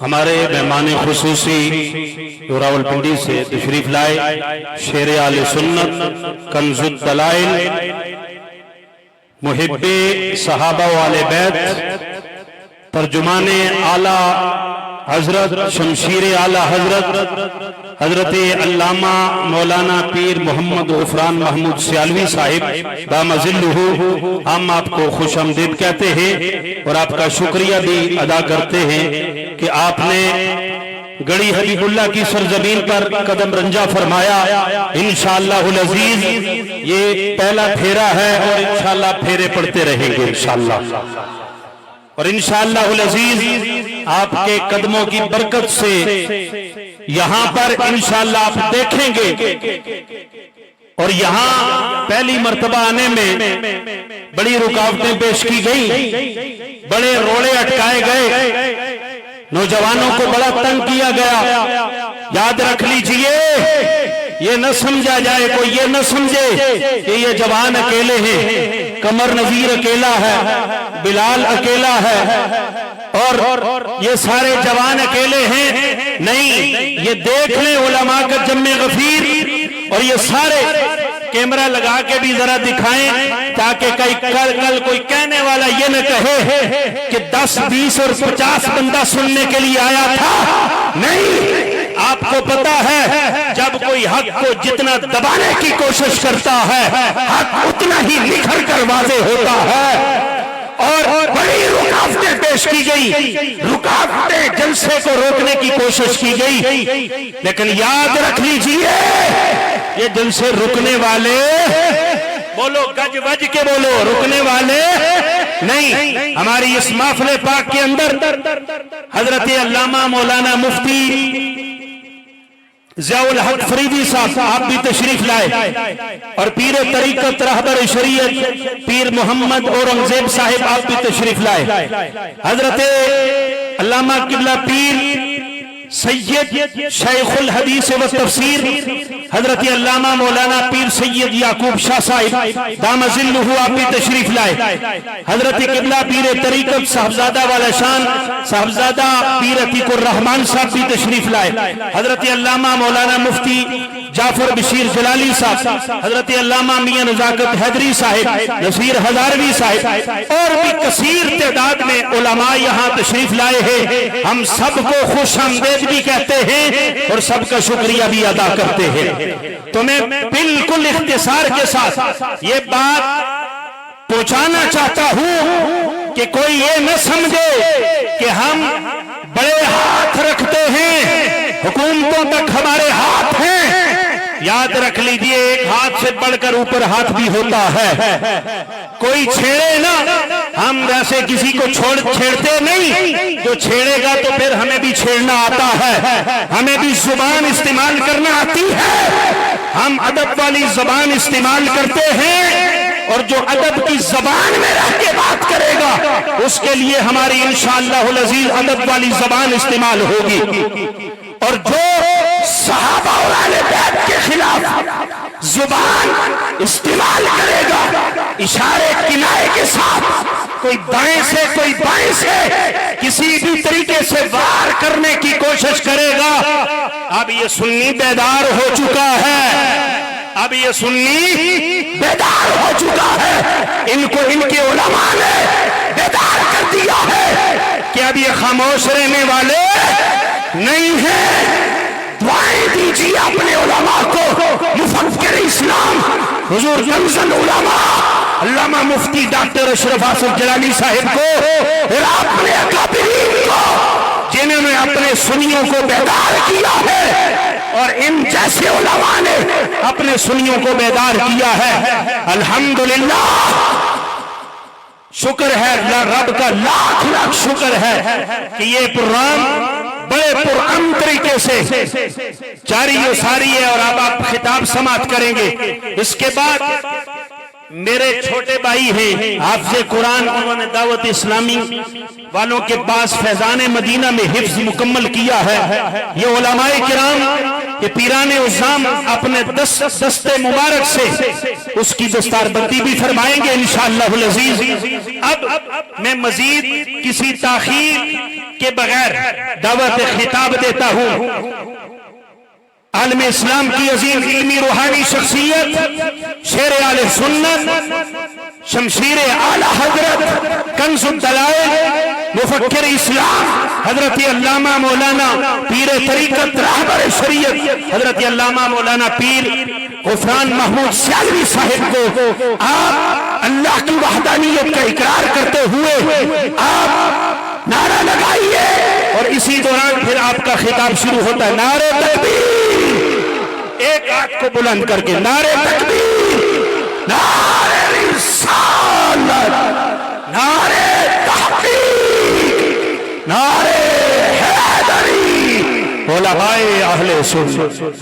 ہمارے مہمان خصوصی راولپنڈی سے تشریف لائے شیر آل سنت کنز الدلائل محب صحابہ والے بیت ترجمان اعلیٰ حضرت شمشیر اعلیٰ حضرت علامہ مولانا پیر محمد غفران محمود سیالوی صاحب دام ظلہ، ہم آپ کو خوش آمدید کہتے ہیں اور آپ کا شکریہ بھی ادا کرتے ہیں کہ آپ نے گڑی حبیب اللہ کی سرزمین پر قدم رنجا فرمایا۔ انشاءاللہ العزیز یہ پہلا پھیرا ہے اور انشاءاللہ پھیرے پڑتے رہیں گے انشاءاللہ، اور انشاءاللہ العزیز آپ کے قدموں کی برکت سے یہاں پر انشاءاللہ آپ دیکھیں گے، اور یہاں پہلی مرتبہ آنے میں بڑی رکاوٹیں پیش کی گئی، بڑے روڑے اٹکائے گئے، نوجوانوں کو بڑا تنگ کیا گیا۔ یاد رکھ لیجئے، یہ نہ سمجھا جائے، کوئی یہ نہ سمجھے کہ یہ جوان اکیلے ہیں، قمر نذیر اکیلا ہے، بلال اکیلا ہے اور یہ سارے جوان اکیلے ہیں، نہیں، یہ دیکھ لیں علماء کا جمع غفیر، اور یہ سارے کیمرہ لگا کے بھی ذرا دکھائیں تاکہ کل کوئی کہنے والا یہ نہ کہے کہ 10 20 اور 50 بندہ سننے کے لیے آیا تھا۔ نہیں، آپ کو پتا ہے جب کوئی حق کو جتنا دبانے کی کوشش کرتا ہے حق اتنا ہی نکھر کر واضح ہوتا ہے، اور بڑی رکاوٹیں پیش کی گئی، رکاوٹیں جلسے کو روکنے کی کوشش کی گئی، لیکن یاد رکھ لیجئے یہ جلسے رکنے والے، بولو گج وج کے بولو، رکنے والے نہیں۔ ہماری اس محفل پاک کے اندر حضرت علامہ مولانا مفتی ضیاء الحق فریدی صاحب آپ بھی تشریف لائے، اور پیر طریقت رہبر شریعت پیر محمد اورنگزیب صاحب آپ بھی تشریف لائے، حضرت علامہ قبلہ پیر سید شیخ الحدیث و تفسیر حضرت علامہ مولانا پیر سید یعقوب شاہ صاحب دام ظلہ آپ بھی تشریف لائے، حضرت قبلہ پیر طریقت صاحبزادہ والا شان صاحبزادہ پیر عتیق الرحمن صاحب بھی تشریف لائے، حضرت علامہ مولانا مفتی جعفر بشیر جلالی صاحب، حضرت علامہ میاں نزاکت حیدری صاحب، نصیر ہزاروی صاحب، اور بھی کثیر تعداد میں علماء یہاں تشریف لائے ہیں۔ ہم سب کو خوش آمدید بھی کہتے ہیں اور سب کا شکریہ بھی ادا کرتے ہیں۔ تو میں بالکل اختصار کے ساتھ یہ بات پہنچانا چاہتا ہوں کہ کوئی یہ نہ سمجھے کہ ہم بڑے ہاتھ رکھتے ہیں، حکومتوں تک ہمارے ہاتھ ہیں۔ یاد رکھ لیجئے ایک ہاتھ سے بڑھ کر اوپر ہاتھ بھی ہوتا ہے، کوئی چھیڑے نا، ہم ویسے کسی کو چھیڑتے نہیں، جو چھیڑے گا تو پھر ہمیں بھی چھیڑنا آتا ہے، ہمیں بھی زبان استعمال کرنا آتی ہے، ہم ادب والی زبان استعمال کرتے ہیں، اور جو ادب کی زبان میں رہ کے بات کرے گا اس کے لیے ہماری انشاءاللہ العزیز ادب والی زبان استعمال ہوگی، اور جو صحابہ اور اہل بیت کے خلاف زبان استعمال کرے گا اشارے کنائے کے ساتھ، کوئی دائیں سے کوئی بائیں سے کسی بھی طریقے سے وار کرنے کی کوشش کرے گا، اب یہ سنی بیدار ہو چکا ہے، اب یہ سنی بیدار ہو چکا ہے، ان کو ان کے علماء نے بیدار کر دیا ہے کہ اب یہ خاموش رہنے والے نہیں ہیں۔ دعائیں دیجیے اپنے علماء کو، مفکر اسلام حضور کنز العلماء علامہ مفتی ڈاکٹر اشرف آصف جلالی صاحب کو، اور اپنے اکابرین کو جنہوں نے اپنے سنیوں کو بیدار کیا ہے، اور ان جیسے علماء نے اپنے سنیوں کو بیدار کیا ہے۔ الحمدللہ، شکر ہے رب کا، لاکھ لاکھ شکر ہے کہ یہ پروگرام بڑے پرامن طریقے سے جاری و ساری ہے، اور اب آپ خطاب سماعت کریں گے۔ اس کے بعد میرے چھوٹے بھائی ہیں حافظ قرآن، انہوں نے دعوت اسلامی والوں کے پاس فیضان مدینہ میں حفظ مکمل کیا ہے۔ یہ علماء کرام کہ پیران عظام اپنے دست مبارک سے اس کی دستار بندی بھی فرمائیں گے انشاءاللہ العزیز۔ اب میں مزید کسی تاخیر کے بغیر دعوت خطاب دیتا ہوں عالم اسلام کی عظیم علمی روحانی شخصیت، شیر اہل سنت، شمشیر اعلی حضرت، کنز الدلائل، مفکر اسلام حضرت علامہ مولانا پیر طریقت رہبر شریعت حضرت علامہ مولانا پیر غفران محمود سیالوی صاحب کو آپ اللہ کی وحدانیت کا اقرار کرتے ہوئے آپ نعرہ لگائیے، اور اسی دوران پھر آپ کا خطاب شروع ہوتا ہے۔ نعرہ تکبیر، ایک ہاتھ کو بلند کر کے نعرہ تکبیر، نعرہ رسالت، نعرہ تحقیق، نعرہ حیدری، علماء اہل سنت۔